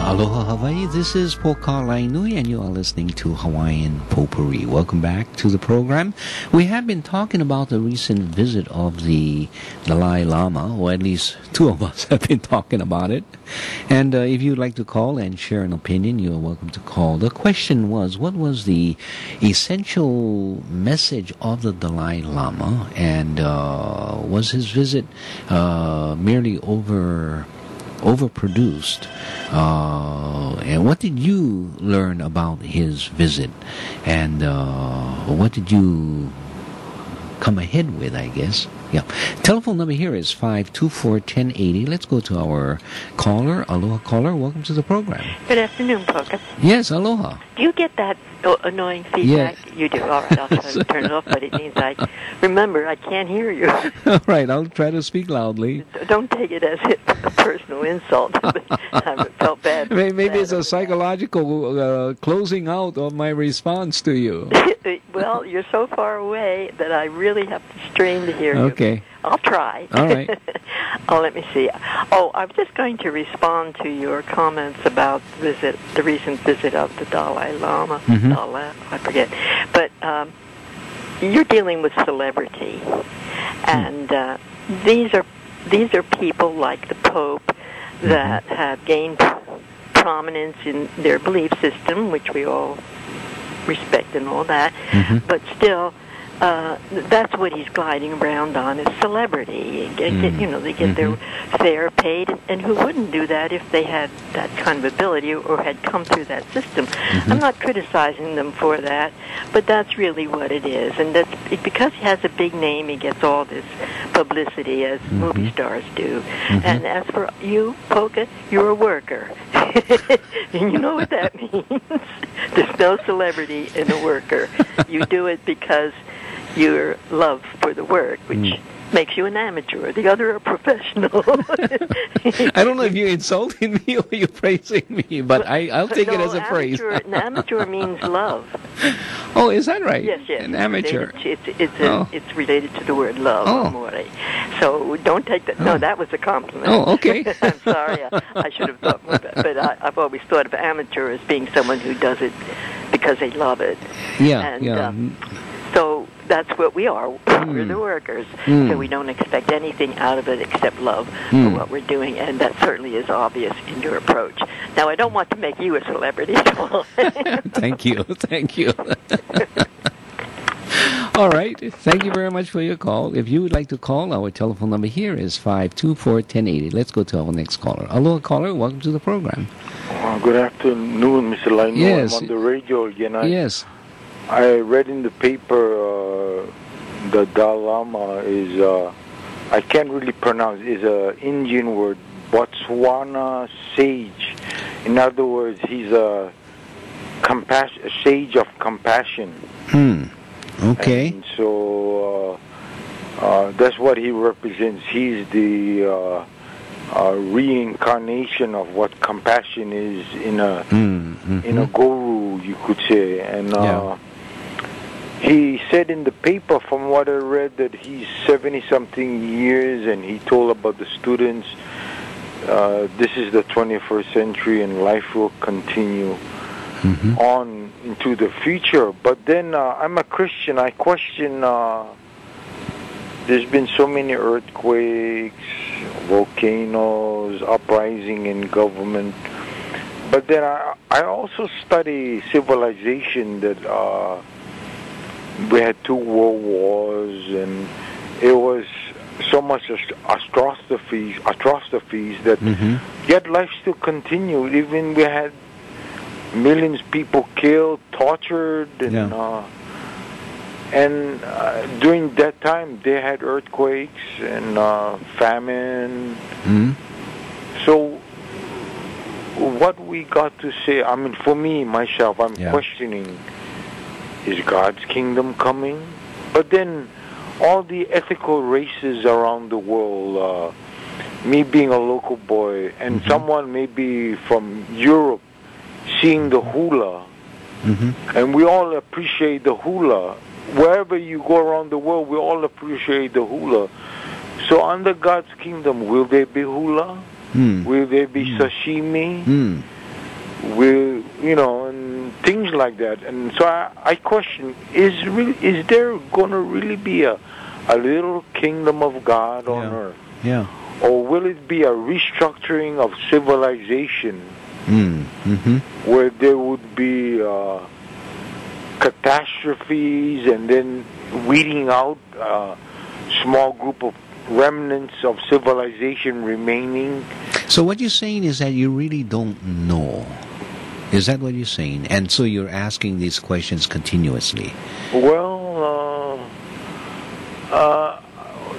Aloha Hawaii, this is Poka Lainui and you are listening to Hawaiian Potpourri. Welcome back to the program. We have been talking about the recent visit of the Dalai Lama, or at least two of us have been talking about it. And if you'd like to call and share an opinion, you are welcome to call. The question was, what was the essential message of the Dalai Lama, and was his visit merely overproduced, and what did you learn about his visit, and what did you come ahead with, I guess? Yeah. Telephone number here is 524-1080. Let's go to our caller. Aloha caller, welcome to the program. Good afternoon, Poka. Yes, aloha. Do you get that annoying feedback? Yeah. You do. All right, I'll try to turn it off, but it means remember, I can't hear you. All right, I'll try to speak loudly. Don't take it as a personal insult. I felt bad. Maybe it's a psychological closing out of my response to you. Well, you're so far away that I really have to strain to hear you. Okay. I'll try. All right. Let me see. Oh, I was just going to respond to your comments about the recent visit of the Dalai Lama. Mm-hmm. I forget. But you're dealing with celebrity, and these are people like the Pope that have gained prominence in their belief system, which we all respect and all that, but still, that's what he's gliding around on, is celebrity. They get their fare paid, and who wouldn't do that if they had that kind of ability or had come through that system? I'm not criticizing them for that, but that's really what it is. And that's because he has a big name, he gets all this publicity as movie stars do. And as for you, Poka, you're a worker. And you know what that means. There's no celebrity in a worker. You do it because your love for the work, which makes you an amateur. The other a professional. I don't know if you're insulting me or you're praising me, but I'll take it as a praise. An amateur means love. Oh, is that right? Yes. An amateur. It's related to the word love, amore. So don't take that. No, that was a compliment. Oh, okay. I'm sorry. I should have thought more about it. But I've always thought of amateur as being someone who does it because they love it. Yeah. So that's what we are. We're the workers. So we don't expect anything out of it except love for what we're doing, and that certainly is obvious in your approach. Now, I don't want to make you a celebrity at all. Thank you. All right. Thank you very much for your call. If you would like to call, our telephone number here is 524-1080. Let's go to our next caller. Aloha caller, welcome to the program. Good afternoon, Mr. Laino. Yes. I'm on the radio again. Yes. I read in the paper the Dalai Lama is, I can't really pronounce, is an Indian word, Botswana sage. In other words, he's a sage of compassion. Okay. And so that's what he represents. He's the reincarnation of what compassion is in a guru, you could say. And he said in the paper, from what I read, that he's 70-something years, and he told about the students, this is the 21st century and life will continue on into the future. But then I'm a Christian. I question, there's been so many earthquakes, volcanoes, uprising in government. But then I also study civilization, that we had 2 world wars, and it was so much atrocities that yet life still continued. Even we had millions of people killed, tortured, and during that time they had earthquakes and famine. So what we got to say, I mean, for me, myself, I'm questioning, is God's kingdom coming? But then all the ethical races around the world, me being a local boy, and someone maybe from Europe seeing the hula, and we all appreciate the hula. Wherever you go around the world, we all appreciate the hula. So under God's kingdom, will there be hula? Will there be sashimi? and things like that. And so I question: is there going to really be a little kingdom of God on earth? Yeah. Or will it be a restructuring of civilization, where there would be catastrophes and then weeding out a small group of remnants of civilization remaining? So what you're saying is that you really don't know. Is that what you're saying? And so you're asking these questions continuously. Well,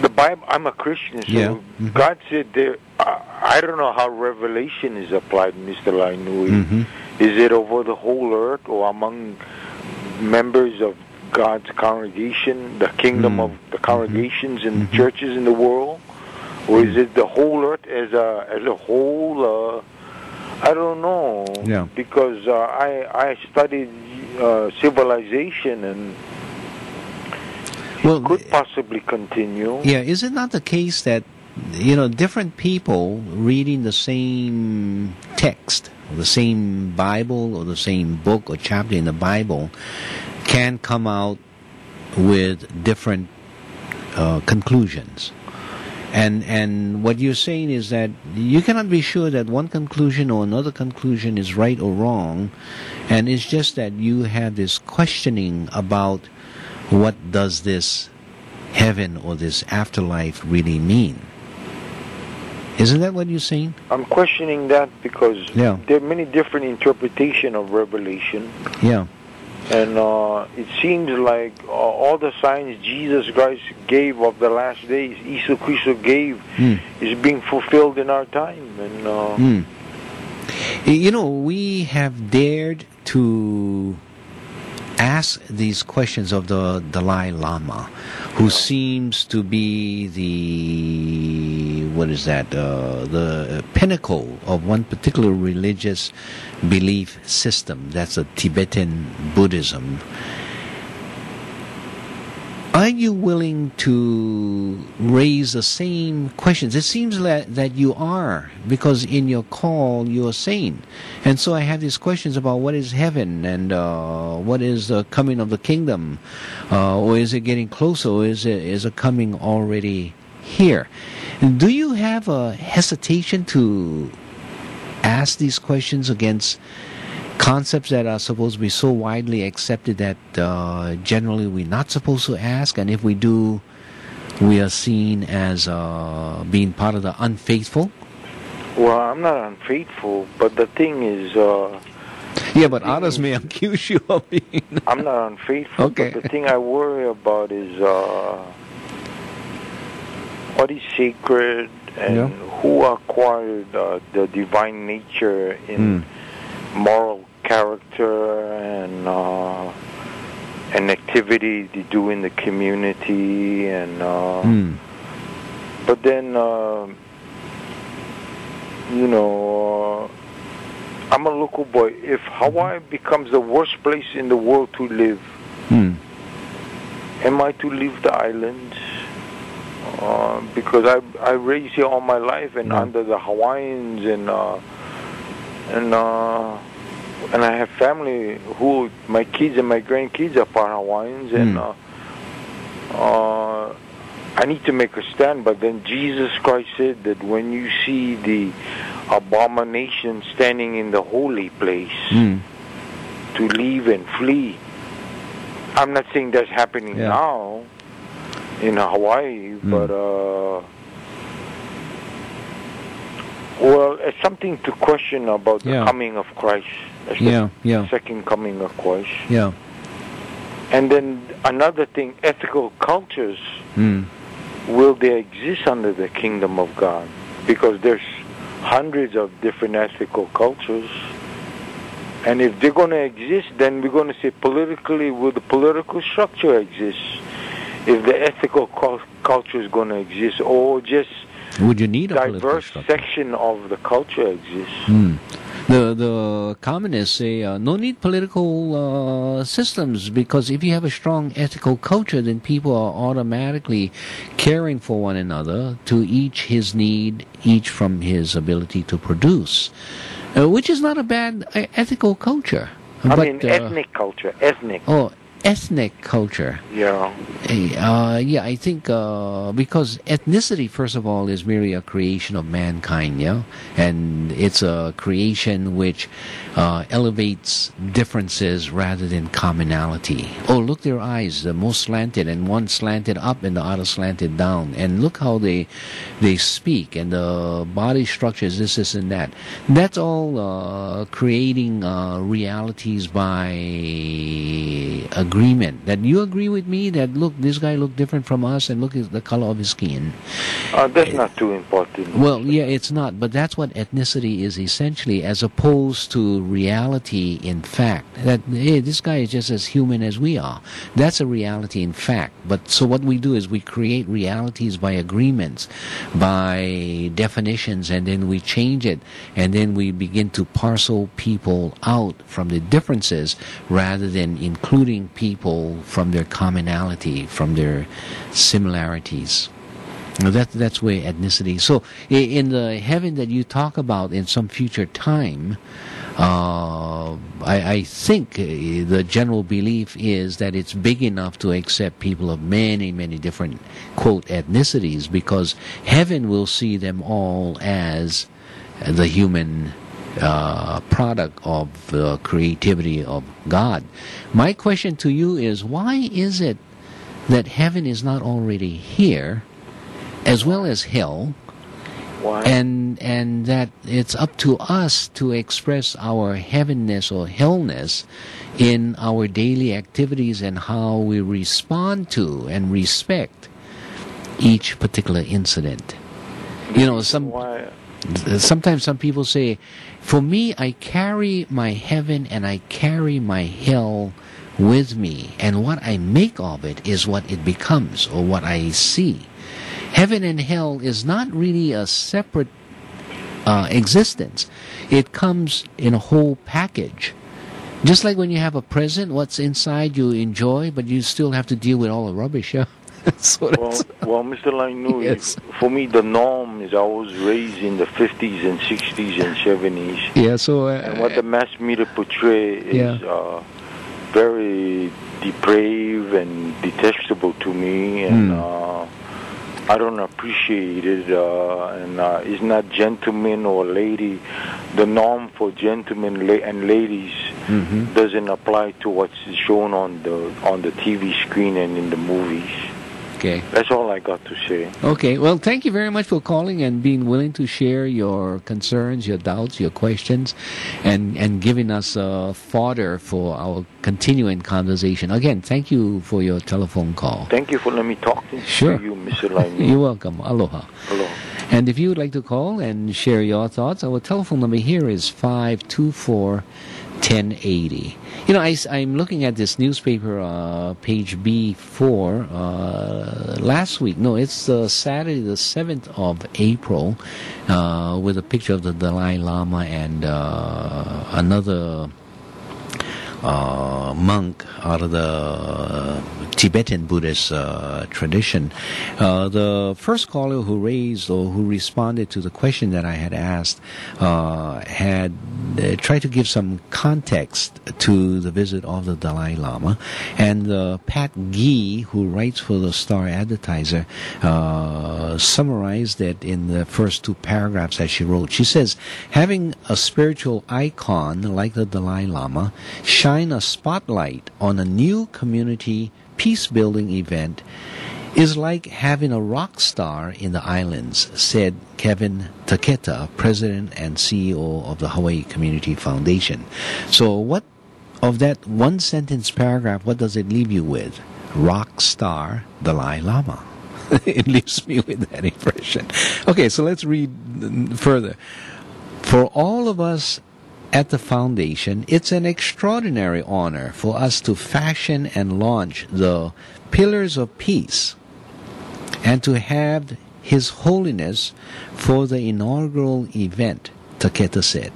the Bible, I'm a Christian, so God said there, I don't know how Revelation is applied, Mr. Lainui. Is it over the whole earth or among members of God's congregation, the kingdom of the congregations and the churches in the world? Or is it the whole earth as a whole? I don't know. Yeah. Because I studied civilization, and it could possibly continue. Yeah, is it not the case that different people reading the same text, or the same Bible, or the same book or chapter in the Bible, can come out with different conclusions? And what you're saying is that you cannot be sure that one conclusion or another conclusion is right or wrong, and it's just that you have this questioning about what does this heaven or this afterlife really mean. Isn't that what you're saying? I'm questioning that because there are many different interpretations of Revelation. Yeah. And it seems like all the signs Jesus Christ gave of the last days, Jesus Christ gave, is being fulfilled in our time. And we have dared to ask these questions of the Dalai Lama, who seems to be the pinnacle of one particular religious belief system. That's a Tibetan Buddhism. Are you willing to raise the same questions? It seems that you are, because in your call you are saying. And so I have these questions about what is heaven, and what is the coming of the kingdom, or is it getting closer, or is it coming already here? Do you have a hesitation to ask these questions against concepts that are supposed to be so widely accepted that generally we're not supposed to ask, and if we do, we are seen as being part of the unfaithful? Well, I'm not unfaithful, but the thing is... but others may accuse you of being... I'm not unfaithful, but the thing I worry about is what is sacred, and who acquired the divine nature in moral character and activity they do in the community, and but then I'm a local boy. If Hawaii becomes the worst place in the world to live, am I to leave the islands? Because I raised here all my life and under the Hawaiians, and I have family who, my kids and my grandkids are part Hawaiians, and I need to make a stand. But then Jesus Christ said that when you see the abomination standing in the holy place, to leave and flee. I'm not saying that's happening now in Hawaii, but well, it's something to question about the coming of Christ. The second coming of Christ. Yeah. And then another thing, ethical cultures, will they exist under the kingdom of God? Because there's hundreds of different ethical cultures. And if they're going to exist, then we're going to say politically, will the political structure exist? If the ethical culture is going to exist, or just would you need a diverse section of the culture exists? The communists say no need political systems, because if you have a strong ethical culture, then people are automatically caring for one another, to each his need, each from his ability to produce, which is not a bad ethical culture. Ethnic culture. Ethnic. Oh, ethnic culture. Yeah. Yeah, I think because ethnicity, first of all, is merely a creation of mankind, yeah? And it's a creation which elevates differences rather than commonality. Oh, look, their eyes, the most slanted, and one slanted up and the other slanted down. And look how they speak, and the body structures, this and that. That's all creating realities by agreement. That you agree with me that, look, this guy looked different from us, and look at the color of his skin. That's not too important. Well, yeah, it's not, but that's what ethnicity is essentially, as opposed to reality in fact. That, hey, this guy is just as human as we are. That's a reality in fact. But so what we do is we create realities by agreements, by definitions, and then we change it, and then we begin to parcel people out from the differences rather than including people from their commonality, from their similarities. That's where ethnicity. So in the heaven that you talk about in some future time, I think the general belief is that it's big enough to accept people of many, many different, quote, ethnicities, because heaven will see them all as the human product of the creativity of God. My question to you is, why is it that heaven is not already here, as well as hell? Why? And that it's up to us to express our heavenness or hellness in our daily activities and how we respond to and respect each particular incident. You know, sometimes some people say, for me, I carry my heaven and I carry my hell with me, and what I make of it is what it becomes, or what I see. Heaven and hell is not really a separate existence. It comes in a whole package. Just like when you have a present, what's inside you enjoy, but you still have to deal with all the rubbish, yeah? Well, Mr. Lainu, yes. For me, the norm is I was raised in the 50s and 60s and 70s. Yeah, so... and what the mass media portray is very depraved and detestable to me, and I don't appreciate it, and it's not gentleman or lady. The norm for gentlemen and ladies doesn't apply to what's shown on the TV screen and in the movies. Okay. That's all I got to say. Okay. Well, thank you very much for calling and being willing to share your concerns, your doubts, your questions, and giving us fodder for our continuing conversation. Again, thank you for your telephone call. Thank you for letting me talk to you, Mr. Lainu. You're welcome. Aloha. Aloha. And if you would like to call and share your thoughts, our telephone number here is 524-1080. You know, I'm looking at this newspaper, page B4, last week. No, it's Saturday, the 7th of April, with a picture of the Dalai Lama and another monk out of the Tibetan Buddhist tradition. The first caller who raised or who responded to the question that I had asked had tried to give some context to the visit of the Dalai Lama, and Pat Gee, who writes for the Star Advertiser, summarized it in the first two paragraphs that she wrote. She says, having a spiritual icon like the Dalai Lama shine a spotlight on a new community peace-building event is like having a rock star in the islands, said Kevin Taketa, President and CEO of the Hawaii Community Foundation. So what of that one-sentence paragraph, what does it leave you with? Rock star Dalai Lama. It leaves me with that impression. Okay, so let's read further. For all of us at the foundation, it's an extraordinary honor for us to fashion and launch the Pillars of Peace, and to have His Holiness for the inaugural event Taketa said.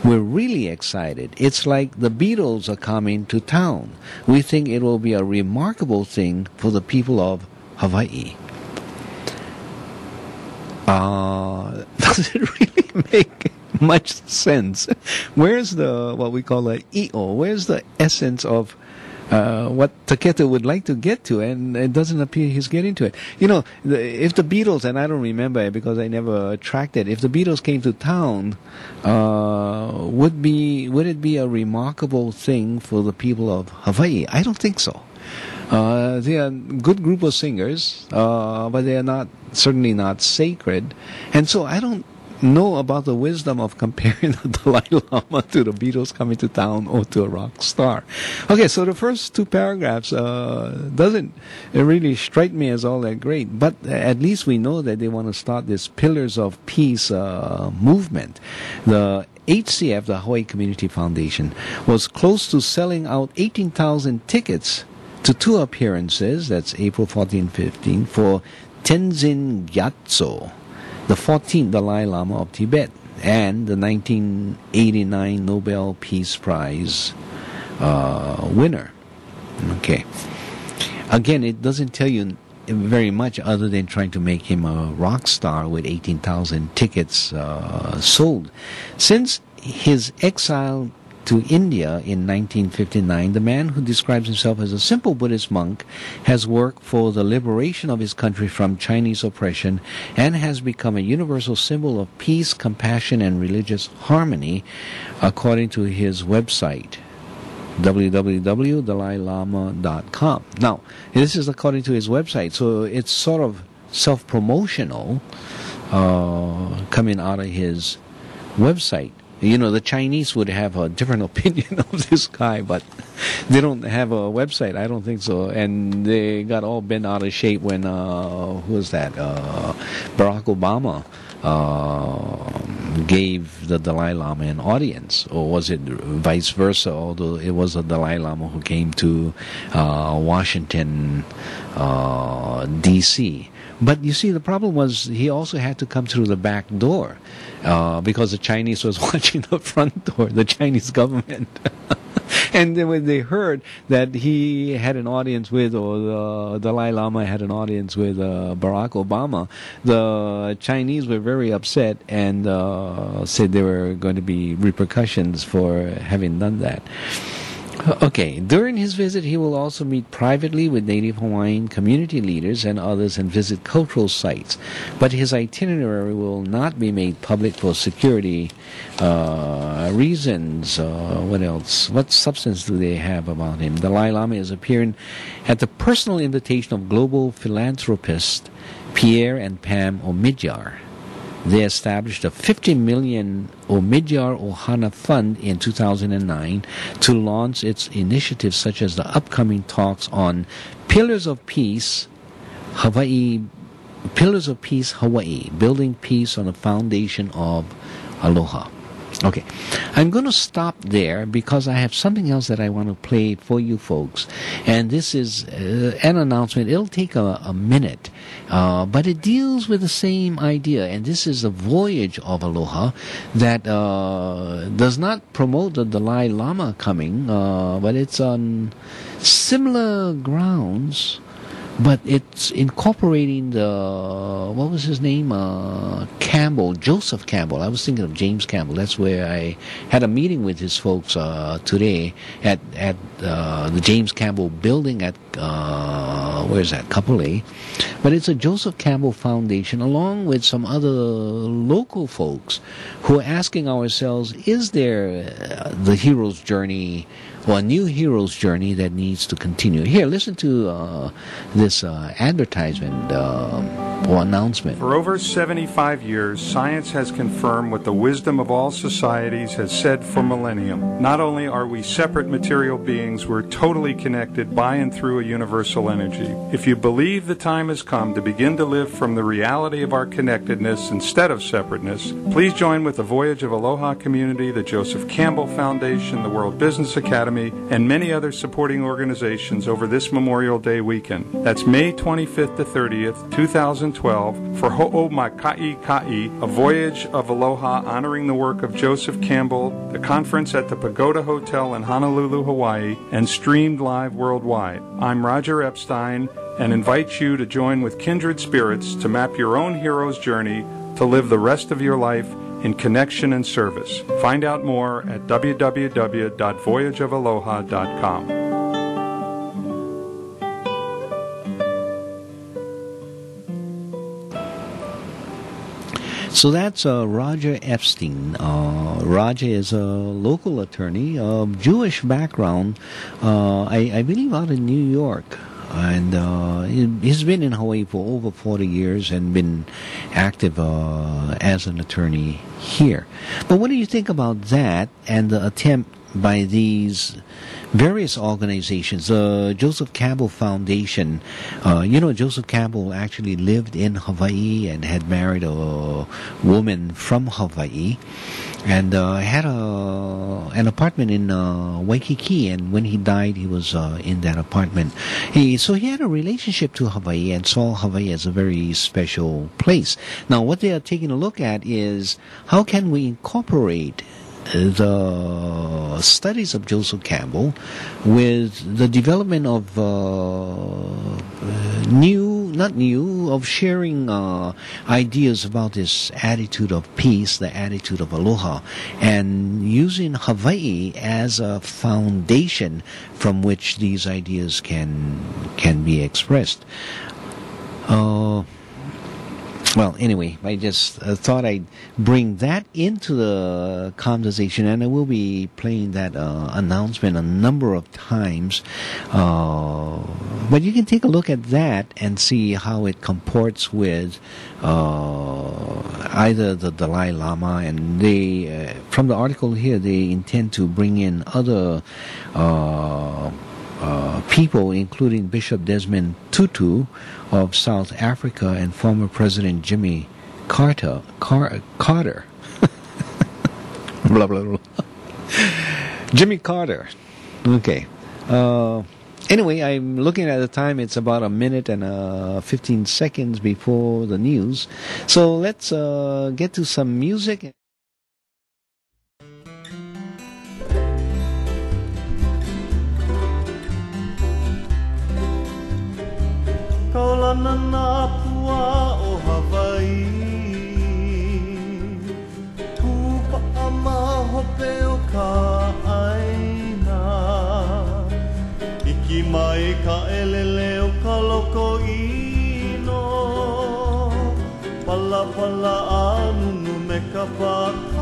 We're really excited. It's like the Beatles are coming to town. We think it will be a remarkable thing for the people of Hawaii. Does it really make much sense? Where's the, what we call a EO? Where's the essence of what Taketa would like to get to, and it doesn't appear he's getting to it. You know, if the Beatles, and I don't remember it because I never tracked it, if the Beatles came to town, would it be a remarkable thing for the people of Hawaii? I don't think so. They are a good group of singers, but they are certainly not sacred, and so I don't know about the wisdom of comparing the Dalai Lama to the Beatles coming to town or to a rock star. Okay, so the first two paragraphs doesn't really strike me as all that great, but at least we know that they want to start this Pillars of Peace movement. The HCF, the Hawaii Community Foundation, was close to selling out 18,000 tickets to two appearances, that's April 14, 15, for Tenzin Gyatso, the 14th Dalai Lama of Tibet, and the 1989 Nobel Peace Prize winner. Okay. Again, it doesn't tell you very much other than trying to make him a rock star with 18,000 tickets sold. Since his exile to India in 1959, the man who describes himself as a simple Buddhist monk has worked for the liberation of his country from Chinese oppression and has become a universal symbol of peace, compassion, and religious harmony, according to his website, www.dalailama.com. Now, this is according to his website, so it's sort of self-promotional coming out of his website. You know, the Chinese would have a different opinion of this guy, but they don't have a website. I don't think so. And they got all bent out of shape when, who was that? Barack Obama gave the Dalai Lama an audience. Or was it vice versa, although it was the Dalai Lama who came to Washington, D.C. But you see, the problem was he also had to come through the back door because the Chinese was watching the front door, the Chinese government. And then when they heard that he had an audience with, or the Dalai Lama had an audience with Barack Obama, the Chinese were very upset and said there were going to be repercussions for having done that. Okay, during his visit, he will also meet privately with Native Hawaiian community leaders and others and visit cultural sites. But his itinerary will not be made public for security reasons. What else? What substance do they have about him? Dalai Lama is appearing at the personal invitation of global philanthropist Pierre and Pam Omidyar. They established a 50 million Omidyar Ohana Fund in 2009 to launch its initiatives such as the upcoming talks on Pillars of Peace, Hawaii, building peace on a foundation of aloha. Okay, I'm going to stop there because I have something else that I want to play for you folks. And this is an announcement. It'll take a minute, but it deals with the same idea. And this is the Voyage of Aloha that does not promote the Dalai Lama coming, but it's on similar grounds. But it's incorporating the, what was his name? Campbell, Joseph Campbell. I was thinking of James Campbell. That's where I had a meeting with his folks today at the James Campbell building at, where is that? Kapolei. But it's a Joseph Campbell Foundation along with some other local folks who are asking ourselves, is there the hero's journey or a new hero's journey that needs to continue? Here, listen to this advertisement or announcement. For over 75 years, science has confirmed what the wisdom of all societies has said for millennium. Not only are we separate material beings, we're totally connected by and through a universal energy. If you believe the time has come to begin to live from the reality of our connectedness instead of separateness, please join with the Voyage of Aloha community, the Joseph Campbell Foundation, the World Business Academy, and many other supporting organizations over this Memorial Day weekend. That's May 25th to 30th, 2012 for Ho'omaka'ikai Hawaii, a voyage of aloha honoring the work of Joseph Campbell, the conference at the Pagoda Hotel in Honolulu, Hawaii, and streamed live worldwide. I'm Roger Epstein and invite you to join with kindred spirits to map your own hero's journey to live the rest of your life in connection and service. Find out more at www.voyageofaloha.com. So that's Roger Epstein. Roger is a local attorney of Jewish background, I believe out in New York. And he's been in Hawaii for over 40 years and been active as an attorney here. But what do you think about that and the attempt by these various organizations? Joseph Campbell Foundation. Joseph Campbell actually lived in Hawaii and had married a woman from Hawaii, and had an apartment in Waikiki. And when he died, he was in that apartment. So he had a relationship to Hawaii and saw Hawaii as a very special place. Now, what they are taking a look at is how can we incorporate the studies of Joseph Campbell with the development of sharing ideas about this attitude of peace, the attitude of aloha, and using Hawaii as a foundation from which these ideas can be expressed. Well, anyway, I just thought I'd bring that into the conversation, and I will be playing that announcement a number of times. But you can take a look at that and see how it comports with either the Dalai Lama, and they, from the article here, they intend to bring in other people, including Bishop Desmond Tutu of South Africa and former President Jimmy Carter. Blah, blah, blah. Jimmy Carter. Okay. Anyway, I'm looking at the time. It's about a minute and 15 seconds before the news. So let's get to some music. Kaulana nā pua o Hawaii Kupa'a mahope o ka aina Iki mai ka elele o ka loko ino Pala pala anunu me ka paka